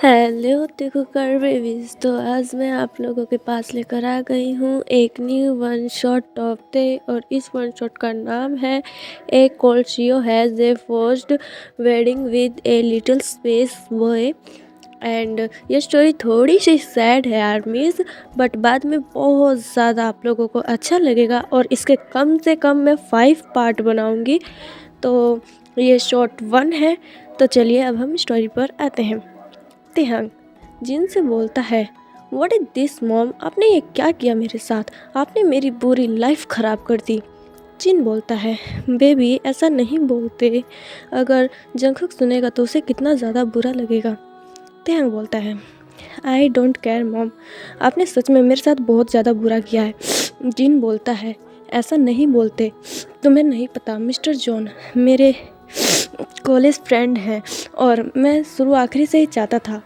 Hello टिकुकर babies. तो आज मैं आप लोगों के पास लेकर आ गई हूँ एक न्यू वन शॉट टॉप डे, और इस वन शॉट का नाम है a cold CEO has a forced wedding with a little space boy. And ये स्टोरी थोड़ी सी सैड है आर्मीज, बट बाद में बहुत ज़्यादा आप लोगों को अच्छा लगेगा, और इसके कम से कम मैं 5 पार्ट बनाऊँगी। तो ये शॉर्ट 1 है। तो चलिए अब हम स्टोरी पर आते हैं। तिहंग जिन से बोलता है, व्हाट इज दिस मॉम, आपने ये क्या किया मेरे साथ, आपने मेरी पूरी लाइफ ख़राब कर दी। जिन बोलता है, बेबी ऐसा नहीं बोलते, अगर जंगकुक सुनेगा तो उसे कितना ज़्यादा बुरा लगेगा। तिहंग बोलता है, आई डोंट केयर मॉम, आपने सच में मेरे साथ बहुत ज़्यादा बुरा किया है। जिन बोलता है, ऐसा नहीं बोलते, तुम्हें नहीं पता मिस्टर जॉन मेरे कॉलेज फ्रेंड हैं, और मैं शुरू आखिरी से ही चाहता था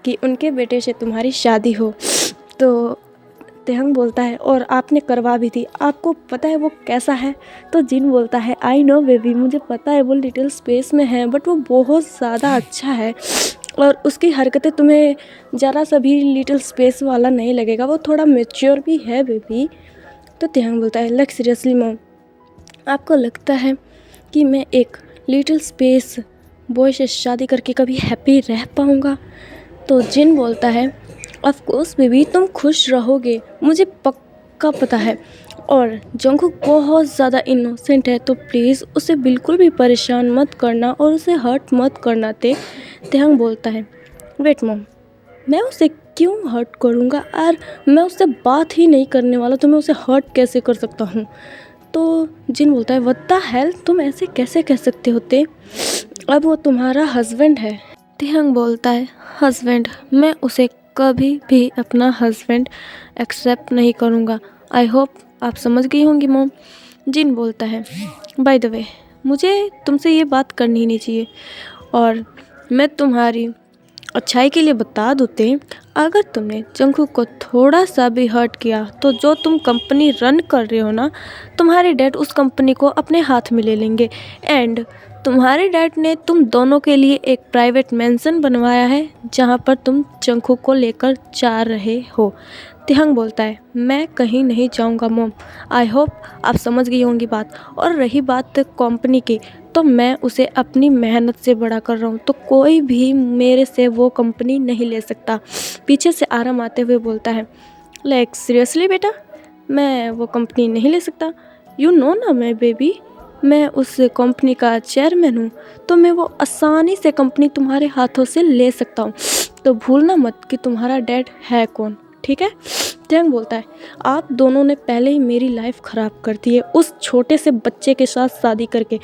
कि उनके बेटे से तुम्हारी शादी हो। तो तिहंग बोलता है, और आपने करवा भी थी, आपको पता है वो कैसा है। तो जिन बोलता है, आई नो बेबी, मुझे पता है वो लिटिल स्पेस में है, बट वो बहुत ज़्यादा अच्छा है, और उसकी हरकतें तुम्हें ज़रा सा भी लिटिल स्पेस वाला नहीं लगेगा, वो थोड़ा मैच्योर भी है बेबी। तो तिहंग बोलता है, लाइक सीरियसली मॉम, आपको लगता है कि मैं एक लिटिल स्पेस बॉय से शादी करके कभी हैप्पी रह पाऊँगा। तो जिन बोलता है, ऑफ कोर्स बेबी, तुम खुश रहोगे, मुझे पक्का पता है, और जंगकुक बहुत ज़्यादा इनोसेंट है, तो प्लीज़ उसे बिल्कुल भी परेशान मत करना और उसे हर्ट मत करना। तिहंग बोलता है, वेट मॉम, मैं उसे क्यों हर्ट करूँगा, और मैं उससे बात ही नहीं करने वाला, तो मैं उसे हर्ट कैसे कर सकता हूँ। तो जिन बोलता है, व्हाट द हेल, तुम ऐसे कैसे कह सकते होते, अब वो तुम्हारा हस्बैंड है। तिहंग बोलता है, हस्बैंड, मैं उसे कभी भी अपना हस्बैंड एक्सेप्ट नहीं करूँगा। आई होप आप समझ गई होंगी मॉम। जिन बोलता है, बाय द वे, मुझे तुमसे ये बात करनी ही नहीं चाहिए, और मैं तुम्हारी अच्छाई के लिए बता दूते, अगर तुमने जंगकुक को थोड़ा सा भी हर्ट किया तो जो तुम कंपनी रन कर रहे हो ना, तुम्हारे डैड उस कंपनी को अपने हाथ में ले लेंगे, एंड तुम्हारे डैड ने तुम दोनों के लिए एक प्राइवेट मेंशन बनवाया है जहाँ पर तुम जंगकुक को लेकर जा रहे हो। तिहंग बोलता है, मैं कहीं नहीं जाऊँगा मॉम, आई होप आप समझ गई होंगी बात। और रही बात कंपनी की, तो मैं उसे अपनी मेहनत से बड़ा कर रहा हूँ, तो कोई भी मेरे से वो कंपनी नहीं ले सकता। पीछे से आराम आते हुए बोलता है, लाइक सीरियसली बेटा, मैं वो कंपनी नहीं ले सकता। यू नो ना मैं बेबी, मैं उस कंपनी का चेयरमैन हूँ, तो मैं वो आसानी से कंपनी तुम्हारे हाथों से ले सकता हूँ। तो भूलना मत कि तुम्हारा डैड है कौन, ठीक है। तिहंग बोलता है, आप दोनों ने पहले ही मेरी लाइफ ख़राब कर दी है उस छोटे से बच्चे के साथ शादी करके,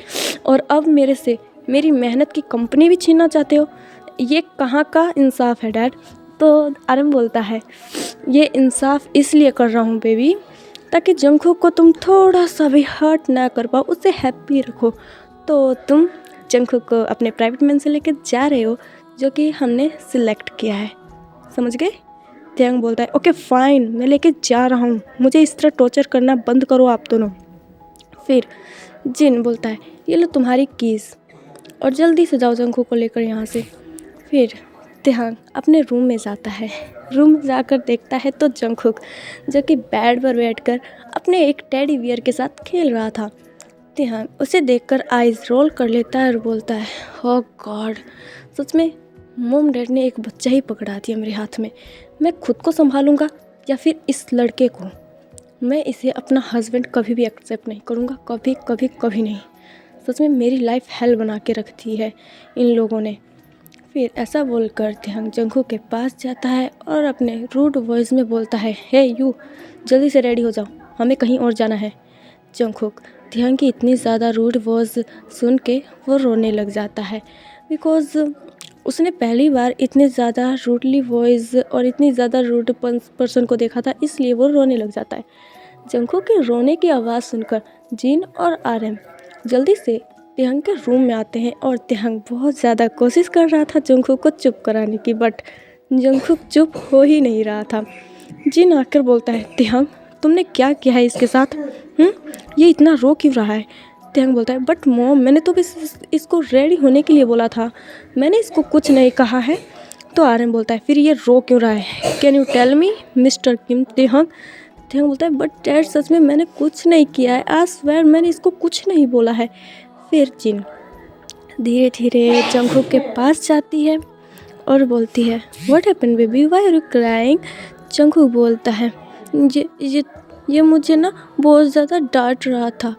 और अब मेरे से मेरी मेहनत की कंपनी भी छीनना चाहते हो। ये कहाँ का इंसाफ है डैड। तो आरम बोलता है, ये इंसाफ इसलिए कर रहा हूँ बेबी, ताकि जंगकुक को तुम थोड़ा सा भी हर्ट ना कर पाओ, उसे हैप्पी रखो। तो तुम जंगकुक को अपने प्राइवेट मैन से लेकर जा रहे हो, जो कि हमने सिलेक्ट किया है, समझ गए। तिहंग बोलता है, ओके फाइन, मैं लेके जा रहा हूँ, मुझे इस तरह टॉर्चर करना बंद करो आप दोनों। फिर जिन बोलता है, ये लो तुम्हारी कीज़, और जल्दी से जाओ जंगकुक को लेकर यहाँ से। फिर तिहंग अपने रूम में जाता है। रूम में जाकर देखता है तो जंगकुक, जो कि बेड पर बैठकर अपने एक टेडी बियर के साथ खेल रहा था। तिहंग उसे देखकर आइज़ रोल कर लेता है और बोलता है, ओह गॉड, सच में मॉम डैड ने एक बच्चा ही पकड़ा दिया मेरे हाथ में। मैं खुद को संभालूंगा या फिर इस लड़के को, मैं इसे अपना हस्बैंड कभी भी एक्सेप्ट नहीं करूँगा, कभी कभी कभी नहीं। सच में मेरी लाइफ हेल बना के रख दी है इन लोगों ने। फिर ऐसा बोलकर तिहंग जंगकुक के पास जाता है और अपने रूड वॉइस में बोलता है, हे यू, जल्दी से रेडी हो जाओ, हमें कहीं और जाना है। जंगकुक तिहंग की इतनी ज़्यादा रूड वॉइस सुन के वो रोने लग जाता है, बिकॉज़ उसने पहली बार इतने ज़्यादा रूडली वॉइस और इतनी ज़्यादा रूड पर्सन को देखा था, इसलिए वो रोने लग जाता है। जंगकुक के रोने की आवाज़ सुनकर जिन और आरएम जल्दी से तिहंग के रूम में आते हैं, और तिहंग बहुत ज़्यादा कोशिश कर रहा था जंगकुक को चुप कराने की, बट जंगकुक चुप हो ही नहीं रहा था। जिन आकर बोलता है, तिहंग तुमने क्या किया है इसके साथ, ये इतना रो क्यों रहा है। तिहंग बोलता है, बट मॉम, मैंने तो बस इसको रेडी होने के लिए बोला था, मैंने इसको कुछ नहीं कहा है। तो आर्यन बोलता है फिर ये रो क्यों रहा है, can you tell me mister Kim. Taehyung बोलता है बट डैड सच में मैंने कुछ नहीं किया है, आई स्वेयर मैंने इसको कुछ नहीं बोला है। फिर जिन धीरे धीरे जंगकुक के पास जाती है और बोलती है what happened baby, why are you crying. Jungkook बोलता है ये मुझे ना बहुत ज़्यादा डांट रहा था।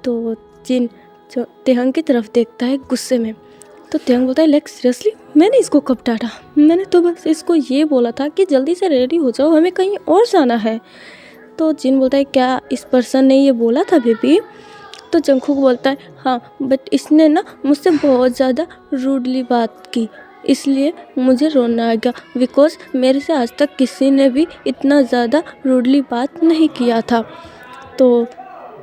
तो जिन तेहंग की तरफ देखता है गुस्से में। तो तेहंग बोलता है लाइक सीरियसली मैंने इसको कब डांटा, मैंने तो बस इसको ये बोला था कि जल्दी से रेडी हो जाओ हमें कहीं और जाना है। तो जिन बोलता है क्या इस पर्सन ने ये बोला था बेबी। तो जंगकुक बोलता है हाँ बट इसने ना मुझसे बहुत ज़्यादा रूडली बात की, इसलिए मुझे रोना आ गया बिकॉज मेरे से आज तक किसी ने भी इतना ज़्यादा रूडली बात नहीं किया था। तो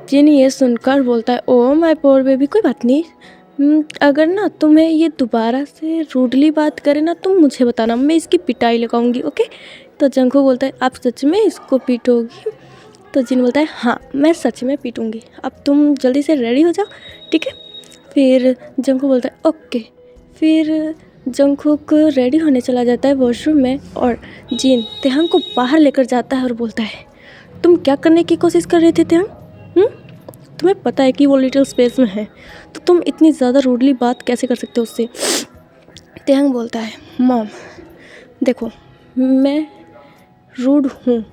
जिन ये सुनकर बोलता है ओ माय पोर बेबी कोई बात नहीं, अगर ना तुम्हें ये दोबारा से रूडली बात करे ना तुम मुझे बताना, मैं इसकी पिटाई लगाऊंगी ओके। तो जंगकुक बोलता है आप सच में इसको पीटोगी। तो जिन बोलता है हाँ मैं सच में पीटूंगी, अब तुम जल्दी से रेडी हो जाओ ठीक है। फिर जंगकुक बोलता है ओके। फिर जंगकुक रेडी होने चला जाता है वॉशरूम में और जिन तेहंग को बाहर लेकर जाता है और बोलता है तुम क्या करने की कोशिश कर रहे थे तेहंग, तुम्हें पता है कि वो लिटिल स्पेस में है तो तुम इतनी ज़्यादा रूडली बात कैसे कर सकते हो उससे। तेहंग बोलता है मॉम देखो मैं रूड हूँ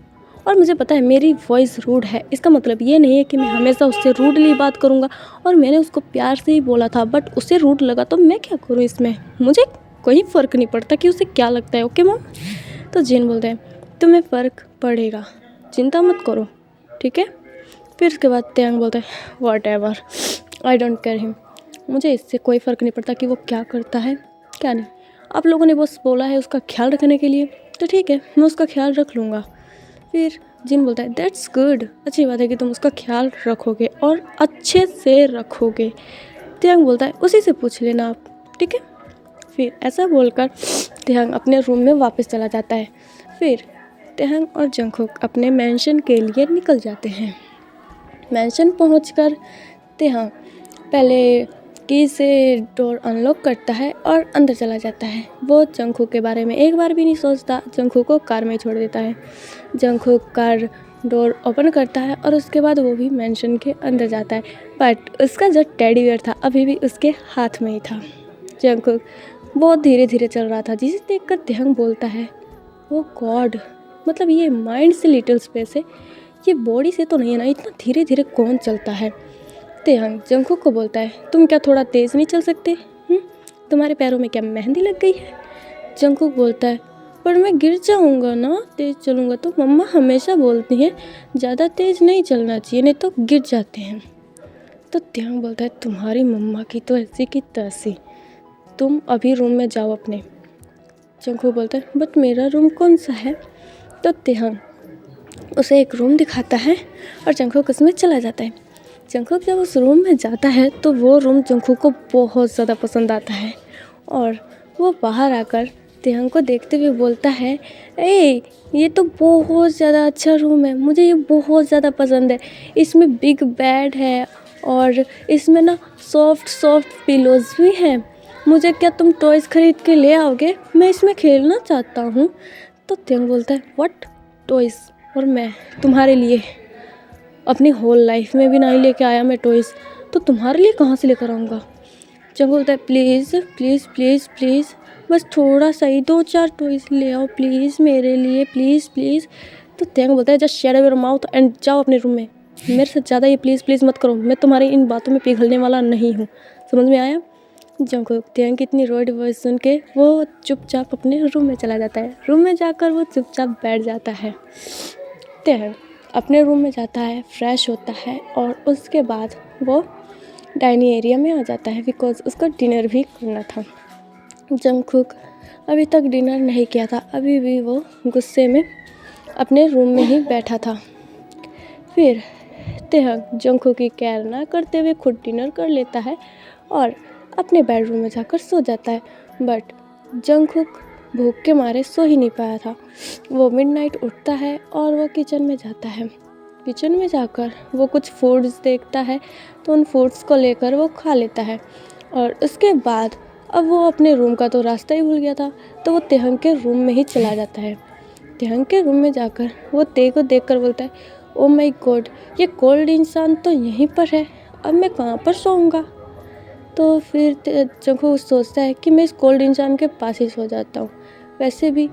और मुझे पता है मेरी वॉइस रूड है, इसका मतलब ये नहीं है कि मैं हमेशा उससे रूडली बात करूँगा, और मैंने उसको प्यार से ही बोला था बट उसे रूड लगा तो मैं क्या करूँ, इसमें मुझे कोई फ़र्क नहीं पड़ता कि उसे क्या लगता है ओके मॉम। तो जिन बोलते हैं तुम्हें फ़र्क पड़ेगा चिंता मत करो ठीक है। फिर उसके बाद तेहंग बोलता है what ever I don't care him, मुझे इससे कोई फ़र्क नहीं पड़ता कि वो क्या करता है क्या नहीं, आप लोगों ने बस बोला है उसका ख्याल रखने के लिए तो ठीक है मैं उसका ख्याल रख लूँगा। फिर जिन बोलता है दैट्स गुड, अच्छी बात है कि तुम उसका ख्याल रखोगे और अच्छे से रखोगे। तेहंग बोलता है उसी से पूछ लेना आप ठीक है। फिर ऐसा बोलकर तेहंग अपने रूम में वापस चला जाता है। फिर तेहंग और जंगकुक अपने मैंशन के लिए निकल जाते हैं। मैंशन पहुंचकर तेहंग पहले की से डोर अनलॉक करता है और अंदर चला जाता है। वो जंगकुक के बारे में एक बार भी नहीं सोचता, जंगकुक को कार में छोड़ देता है। जंगकुक कार डोर ओपन करता है और उसके बाद वो भी मैंशन के अंदर जाता है, बट उसका जो टेडी बियर था अभी भी उसके हाथ में ही था। जंगकुक बहुत धीरे धीरे चल रहा था जिसे देखकर तेहंग बोलता है ओ गॉड, मतलब ये माइंड से लिटिल स्पेस है, ये बॉडी से तो नहीं है ना, इतना धीरे धीरे कौन चलता है। तेहंग जंगकुक को बोलता है तुम क्या थोड़ा तेज़ नहीं चल सकते, तुम्हारे पैरों में क्या मेहंदी लग गई है। जंगकुक बोलता है पर मैं गिर जाऊंगा ना तेज़ चलूँगा तो, मम्मा हमेशा बोलती हैं ज़्यादा तेज़ नहीं चलना चाहिए नहीं तो गिर जाते हैं। तो तेहंग बोलता है तुम्हारी मम्मा की तो ऐसी की तैसी, तुम अभी रूम में जाओ अपने। जंगकुक बोलता है बट मेरा रूम कौन सा है। तो तेहंग उसे एक रूम दिखाता है और जंगकुक उसमें चला जाता है। जंगकुक जब उस रूम में जाता है तो वो रूम जंगकुक को बहुत ज़्यादा पसंद आता है और वो बाहर आकर तेहंग को देखते हुए बोलता है ए ये तो बहुत ज़्यादा अच्छा रूम है, मुझे ये बहुत ज़्यादा पसंद है, इसमें बिग बेड है और इसमें ना सॉफ्ट सॉफ्ट पिलोज़ भी हैं, मुझे क्या तुम टॉयज़ खरीद के ले आओगे, मैं इसमें खेलना चाहता हूँ। तो तेहंग बोलता है व्हाट टॉयज़, और मैं तुम्हारे लिए अपनी होल लाइफ में भी नहीं लेके आया मैं टॉयज़, तो तुम्हारे लिए कहाँ से लेकर आऊँगा। जंगकुक बोलता है प्लीज़ प्लीज़ प्लीज़ प्लीज़ बस थोड़ा सा ही 2-4 टॉयज़ ले आओ प्लीज़ मेरे लिए प्लीज़ प्लीज़। तो तेहंग बोलता है just shut your mouth and जाओ अपने रूम में, मेरे से ज़्यादा ये प्लीज़ प्लीज़ मत करो, मैं तुम्हारी इन बातों में पिघलने वाला नहीं हूँ, समझ में आया। जंगकुक तेहंग की इतनी रोड वॉइस सुन के वो चुपचाप अपने रूम में चला जाता है। रूम में जाकर वो चुपचाप बैठ जाता है। तेहंग अपने रूम में जाता है, फ्रेश होता है और उसके बाद वो डाइनिंग एरिया में आ जाता है बिकॉज उसको डिनर भी करना था। जंगकुक अभी तक डिनर नहीं किया था, अभी भी वो गुस्से में अपने रूम में ही बैठा था। फिर तेहंग जंगकुक की केयर ना करते हुए खुद डिनर कर लेता है और अपने बेडरूम में जाकर सो जाता है। बट जंगकुक भूख के मारे सो ही नहीं पाया था। वो मिडनाइट उठता है और वो किचन में जाता है। किचन में जाकर वो कुछ फूड्स देखता है तो उन फूड्स को लेकर वो खा लेता है और उसके बाद अब वो अपने रूम का तो रास्ता ही भूल गया था, तो वो तेहंग के रूम में ही चला जाता है। तेहंग के रूम में जाकर वो ते को देखकर बोलता है, ओ माय गॉड, ये कोल्ड इंसान तो यहीं पर है, अब मैं कहाँ पर सोऊंगा। तो फिर जंगकुक सोचता है कि मैं इस कोल्ड इंसान के पास ही सो जाता हूँ, वैसे भी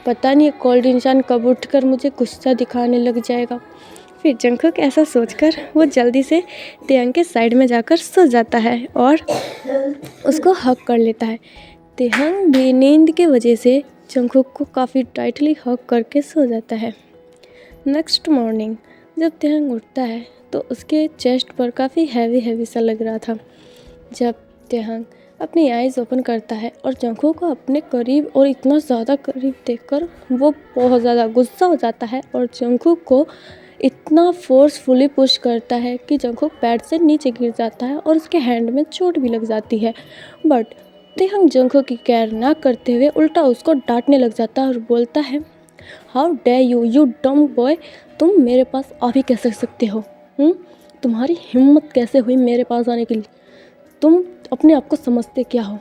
पता नहीं कोल्ड इंसान कब उठकर मुझे गुस्सा दिखाने लग जाएगा। फिर जंगकुक ऐसा सोचकर वो जल्दी से तेहंग के साइड में जाकर सो जाता है और उसको हग कर लेता है। तेहंग भी नींद की वजह से जंगकुक को काफ़ी टाइटली हग करके सो जाता है। नेक्स्ट मॉर्निंग जब तेहंग उठता है तो उसके चेस्ट पर काफ़ी हैवी सा लग रहा था। जब तेहंग अपनी आइज़ ओपन करता है और जंगकुक को अपने करीब और इतना ज़्यादा करीब देखकर वो बहुत ज़्यादा गुस्सा हो जाता है और जंगकुक को इतना फोर्सफुली पुश करता है कि जंगकुक बेड से नीचे गिर जाता है और उसके हैंड में चोट भी लग जाती है। बट तेहंग जंगकुक की केयर ना करते हुए उल्टा उसको डांटने लग जाता है और बोलता है, हाउ डे यू डम बॉय, तुम मेरे पास आ भी कैसे सकते हो? तुम्हारी हिम्मत कैसे हुई मेरे पास आने के लिए? तुम अपने आप को समझते क्या हो?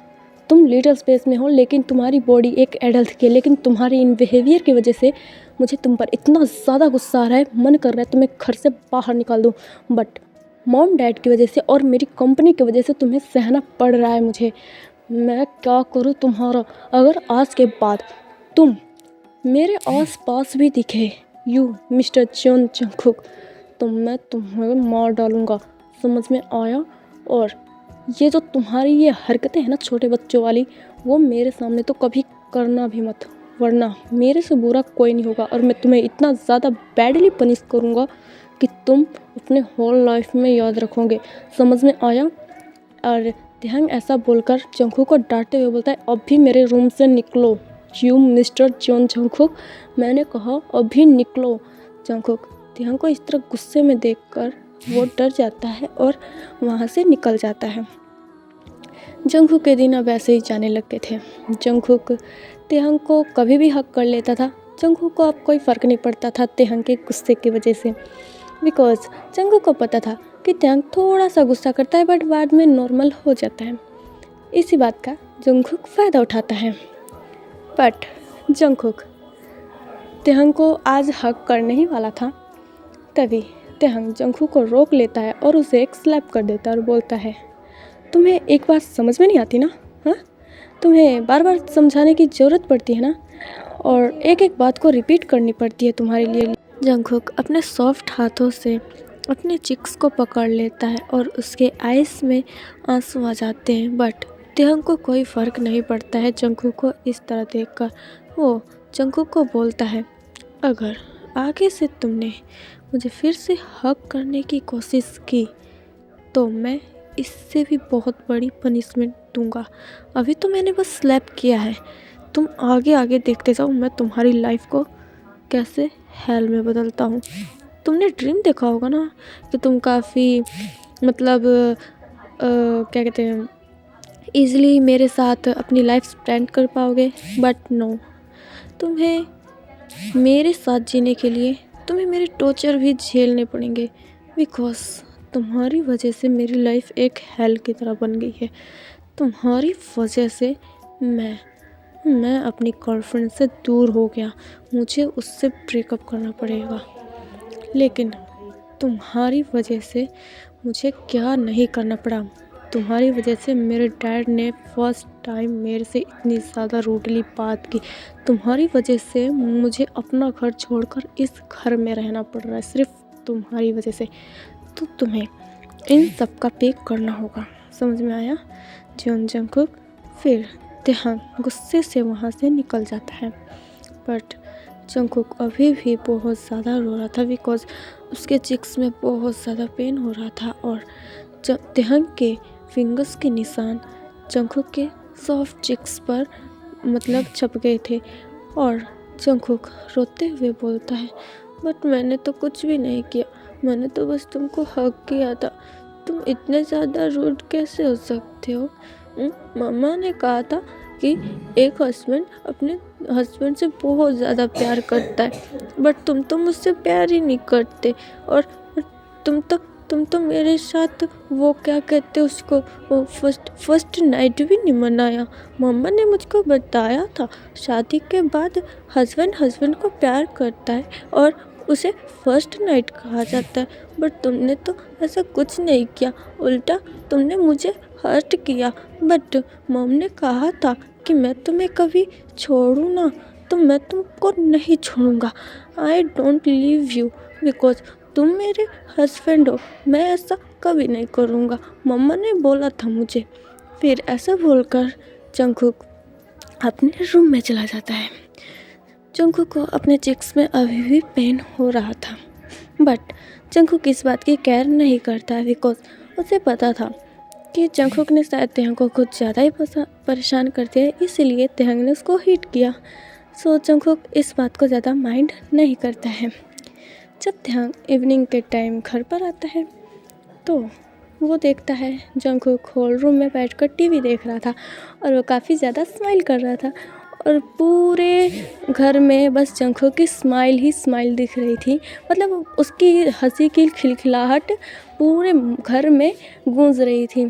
तुम लिटिल स्पेस में हो, लेकिन तुम्हारी बॉडी एक एडल्ट की है। लेकिन तुम्हारी इन बिहेवियर की वजह से मुझे तुम पर इतना ज़्यादा गुस्सा आ रहा है, मन कर रहा है तुम्हें घर से बाहर निकाल दूँ। बट मॉम डैड की वजह से और मेरी कंपनी की वजह से तुम्हें सहना पड़ रहा है मुझे। मैं क्या करूँ तुम्हारा? अगर आज के बाद तुम मेरे आस पास भी दिखे यू मिस्टर जॉन जंगकुक, तो मैं तुम्हें मार डालूँगा, समझ में आया? और ये जो तुम्हारी ये हरकतें हैं ना छोटे बच्चों वाली, वो मेरे सामने तो कभी करना भी मत, वरना मेरे से बुरा कोई नहीं होगा और मैं तुम्हें इतना ज़्यादा बैडली पनिश करूँगा कि तुम अपने होल लाइफ में याद रखोगे, समझ में आया? और तेहंग ऐसा बोलकर जंगकुक को डांटते हुए बोलता है, अभी मेरे रूम से निकलो यू मिस्टर जॉन जंगकुक, मैंने कहा अभी निकलो। जंगकुक तेहंग को इस तरह गुस्से में देखकर वो डर जाता है और वहाँ से निकल जाता है। जंगकुक के दिन अब ऐसे ही जाने लग गए थे। जंगकुक तेहंग को कभी भी हक कर लेता था। जंगकुक को अब कोई फ़र्क नहीं पड़ता था तेहंग के गुस्से की वजह से, बिकॉज जंगकुक को पता था कि तेहंग थोड़ा सा गुस्सा करता है बट बाद में नॉर्मल हो जाता है। इसी बात का जंगकुक फ़ायदा उठाता है। बट जंगकुक तेहंग को आज हक करने ही वाला था, तभी तेहंग जंगकुक को रोक लेता है और उसे एक स्लैप कर देता है और बोलता है, तुम्हें एक बात समझ में नहीं आती ना? हाँ, तुम्हें बार बार समझाने की ज़रूरत पड़ती है ना, और एक एक बात को रिपीट करनी पड़ती है तुम्हारे लिए। जंगकुक अपने सॉफ्ट हाथों से अपने चिक्स को पकड़ लेता है और उसके आइज़ में आंसू आ जाते हैं। बट तेहंग को कोई फ़र्क नहीं पड़ता है जंगकुक को इस तरह देखकर। वो जंगकुक को बोलता है, अगर आगे से तुमने मुझे फिर से हक करने की कोशिश की तो मैं इससे भी बहुत बड़ी पनिशमेंट दूंगा। अभी तो मैंने बस स्लैप किया है, तुम आगे आगे देखते जाओ मैं तुम्हारी लाइफ को कैसे हेल में बदलता हूँ। तुमने ड्रीम देखा होगा ना कि तुम काफ़ी मतलब क्या कहते हैं, ईज़िली मेरे साथ अपनी लाइफ स्पेंड कर पाओगे, बट नो, तुम्हें मेरे साथ जीने के लिए तुम्हें मेरे टॉर्चर भी झेलने पड़ेंगे, बिकॉज तुम्हारी वजह से मेरी लाइफ एक हेल की तरह बन गई है। तुम्हारी वजह से मैं अपनी गर्लफ्रेंड से दूर हो गया, मुझे उससे ब्रेकअप करना पड़ेगा। लेकिन तुम्हारी वजह से मुझे क्या नहीं करना पड़ा। तुम्हारी वजह से मेरे डैड ने फर्स्ट टाइम मेरे से इतनी ज़्यादा रूडली बात की। तुम्हारी वजह से मुझे अपना घर छोड़कर इस घर में रहना पड़ रहा है, सिर्फ तुम्हारी वजह से। तो तुम्हें इन सब का पे करना होगा, समझ में आया? जॉन जंगकुक फिर तेहंग गुस्से से वहाँ से निकल जाता है। बट जंगकुक अभी भी बहुत ज़्यादा रो रहा था, बिकॉज उसके चिक्स में बहुत ज़्यादा पेन हो रहा था और तेहंग के फिंगर्स के निशान जंगकुक के सॉफ्ट चिक्स पर मतलब छप गए थे। और जंगकुक रोते हुए बोलता है, बट मैंने तो कुछ भी नहीं किया, मैंने तो बस तुमको हक किया था, तुम इतने ज़्यादा रूड कैसे हो सकते हो? मम्मा ने कहा था कि एक हस्बैंड अपने हस्बैंड से बहुत ज़्यादा प्यार करता है, बट तुम तो मुझसे प्यार ही नहीं करते और तुम तो तुम तो मेरे साथ वो क्या कहते उसको, वो फर्स्ट नाइट भी नहीं मनाया। मम्मा ने मुझको बताया था शादी के बाद हस्बैंड को प्यार करता है और उसे फर्स्ट नाइट कहा जाता है, बट तुमने तो ऐसा कुछ नहीं किया, उल्टा तुमने मुझे हर्ट किया। बट मम ने कहा था कि मैं तुम्हें कभी छोड़ूँ ना, तो मैं तुमको नहीं छोड़ूंगा। I don't leave you because तुम मेरे हस्बैंड हो, मैं ऐसा कभी नहीं करूँगा, मम्मा ने बोला था मुझे। फिर ऐसा बोलकर जंगकुक अपने रूम में चला जाता है। जंगकुक को अपने चिक्स में अभी भी पेन हो रहा था, बट जंगकुक इस बात की केयर नहीं करता बिकॉज उसे पता था कि जंगकुक ने शायद तेहंग को कुछ ज़्यादा ही परेशान कर दिया, इसीलिए तेहंग ने उसको हिट किया। सो जंगकुक इस बात को ज़्यादा माइंड नहीं करता है। जब तेहंग इवनिंग के टाइम घर पर आता है तो वो देखता है जंगकुक हॉल रूम में बैठकर टीवी देख रहा था और वो काफ़ी ज़्यादा स्माइल कर रहा था और पूरे घर में बस जंगकुक की स्माइल ही स्माइल दिख रही थी। मतलब उसकी हंसी की खिलखिलाहट पूरे घर में गूंज रही थी।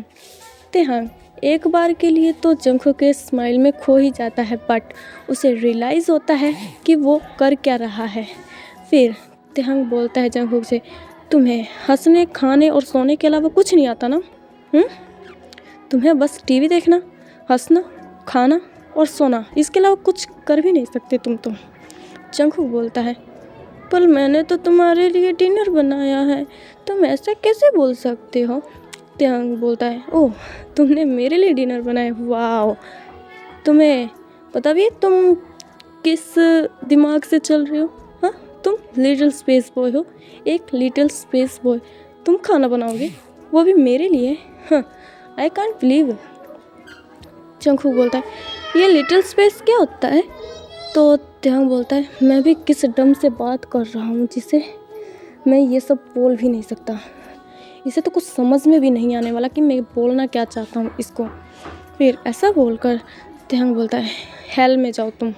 तेहंग एक बार के लिए तो जंगकुक के स्माइल में खो ही जाता है, बट उसे रियलाइज़ होता है कि वो कर क्या रहा है। फिर तेहंग बोलता है जंगकुक से, तुम्हें हंसने, खाने और सोने के अलावा कुछ नहीं आता ना? तुम्हें बस टीवी देखना, हंसना, खाना और सोना, इसके अलावा कुछ कर भी नहीं सकते तुम तो। जंगकुक बोलता है, पर मैंने तो तुम्हारे लिए डिनर बनाया है, तुम ऐसा कैसे बोल सकते हो? तेहंग बोलता है, ओह तुमने मेरे लिए डिनर बनाया, वाह। तुम्हें पता भी है तुम किस दिमाग से चल रहे हो? हाँ, तुम लिटिल स्पेस बॉय हो, एक लिटिल स्पेस बॉय। तुम खाना बनाओगे, वो भी मेरे लिए? हाँ, आई कांट बिलीव। जंगकुक बोलता है, ये लिटिल स्पेस क्या होता है? तो तेहंग बोलता है, मैं भी किस डम से बात कर रहा हूँ जिसे मैं ये सब बोल भी नहीं सकता। इसे तो कुछ समझ में भी नहीं आने वाला कि मैं बोलना क्या चाहता हूँ इसको। फिर ऐसा बोलकर तेहंग बोलता है, हेल में जाओ तुम।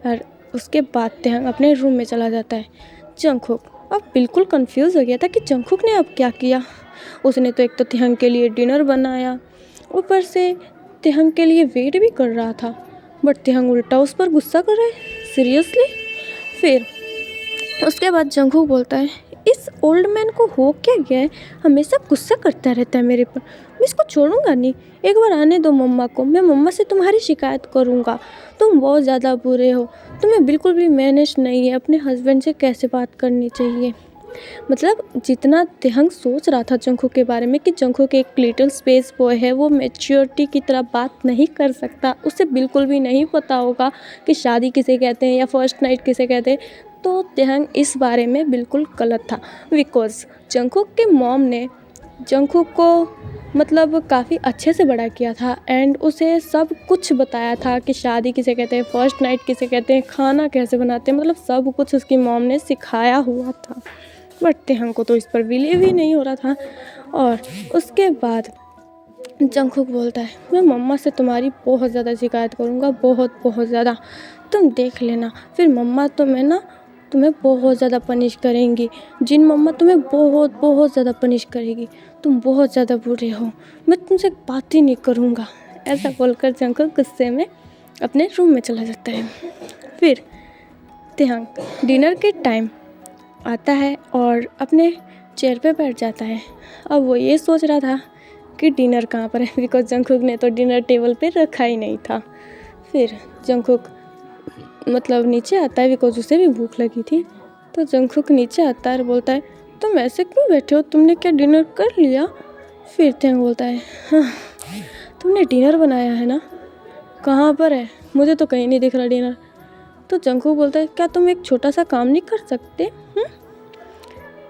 और उसके बाद तेहंग अपने रूम में चला जाता है। जंगकुक अब बिल्कुल कंफ्यूज हो गया था कि जंगकुक ने अब क्या किया। उसने तो एक तो तेहंग के लिए डिनर बनाया, ऊपर से तेहंग के लिए वेट भी कर रहा था, बट तेहंग उल्टा उस पर गुस्सा कर रहा है, सीरियसली। फिर उसके बाद जंगकुक बोलता है, इस ओल्ड मैन को हो क्या गया है, हमेशा गुस्सा करता रहता है मेरे पर, मैं इसको छोड़ूंगा नहीं। एक बार आने दो मम्मा को, मैं मम्मा से तुम्हारी शिकायत करूंगा। तुम बहुत ज़्यादा बुरे हो, तुम्हें बिल्कुल भी मैनेज नहीं है अपने हस्बैंड से कैसे बात करनी चाहिए। मतलब जितना तेहंग सोच रहा था जंगकुक के बारे में कि जंगकुक एक लिटिल स्पेस बॉय है, वो मैच्योरिटी की तरह बात नहीं कर सकता, उसे बिल्कुल भी नहीं पता होगा कि शादी किसे कहते हैं या फर्स्ट नाइट किसे कहते हैं, तो तेहंग इस बारे में बिल्कुल गलत था। बिकॉज जंगकुक के मॉम ने जंगकुक को मतलब काफ़ी अच्छे से बड़ा किया था एंड उसे सब कुछ बताया था कि शादी किसे कहते हैं, फर्स्ट नाइट किसे कहते हैं, खाना कैसे बनाते हैं, मतलब सब कुछ उसकी मॉम ने सिखाया हुआ था। बट तेहंग को तो इस पर बिलीव ही नहीं हो रहा था। और उसके बाद जंगकुक बोलता है, मैं मम्मा से तुम्हारी बहुत ज़्यादा शिकायत करूँगा, बहुत बहुत ज़्यादा, तुम देख लेना। फिर मम्मा तुम्हें बहुत ज़्यादा पनिश करेंगी, जिन मम्मा तुम्हें बहुत बहुत ज़्यादा पनिश करेगी, तुम बहुत ज़्यादा बुरे हो, मैं तुमसे बात ही नहीं करूँगा। ऐसा बोलकर जंगकुक गुस्से में अपने रूम में चला जाता है। फिर तेहंग डिनर के टाइम आता है और अपने चेयर पे बैठ जाता है। अब वो ये सोच रहा था कि डिनर कहाँ पर है, बिकॉज जंगकुक ने तो डिनर टेबल पे रखा ही नहीं था। फिर जंगकुक मतलब नीचे आता है, बिकॉज उसे भी भूख लगी थी। तो जंगकुक नीचे आता है और बोलता है, तुम ऐसे क्यों बैठे हो, तुमने क्या डिनर कर लिया? फिर तेहंग बोलता है, हाँ तुमने डिनर बनाया है ना, कहाँ पर है, मुझे तो कहीं नहीं दिख रहा डिनर। तो जंगकुक बोलता है, क्या तुम एक छोटा सा काम नहीं कर सकते?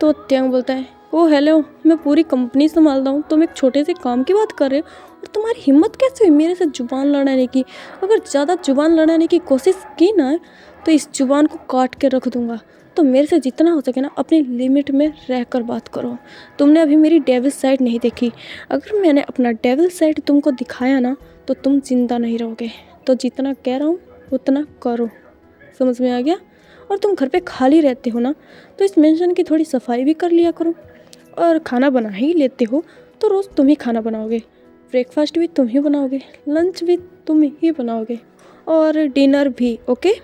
तो तेहंग बोलता है, ओ हेलो, मैं पूरी कंपनी संभालता हूँ, तुम एक छोटे से काम की बात कर रहे हो, और तुम्हारी हिम्मत कैसे हुई मेरे से जुबान लड़ाने की? अगर ज़्यादा जुबान लड़ाने की कोशिश की ना तो इस जुबान को काट के रख दूँगा। तो मेरे से जितना हो सके ना अपनी लिमिट में रह कर बात करो। तुमने अभी मेरी डेविल साइड नहीं देखी, अगर मैंने अपना डेविल साइड तुमको दिखाया ना तो तुम जिंदा नहीं रहोगे। तो जितना कह रहा हूँ उतना करो, समझ में आ गया? और तुम घर पे खाली रहते हो ना, तो इस मेंशन की थोड़ी सफाई भी कर लिया करो। और खाना बना ही लेते हो तो रोज़ तुम ही खाना बनाओगे, ब्रेकफास्ट भी तुम ही बनाओगे, लंच भी तुम ही बनाओगे और डिनर भी। ओके।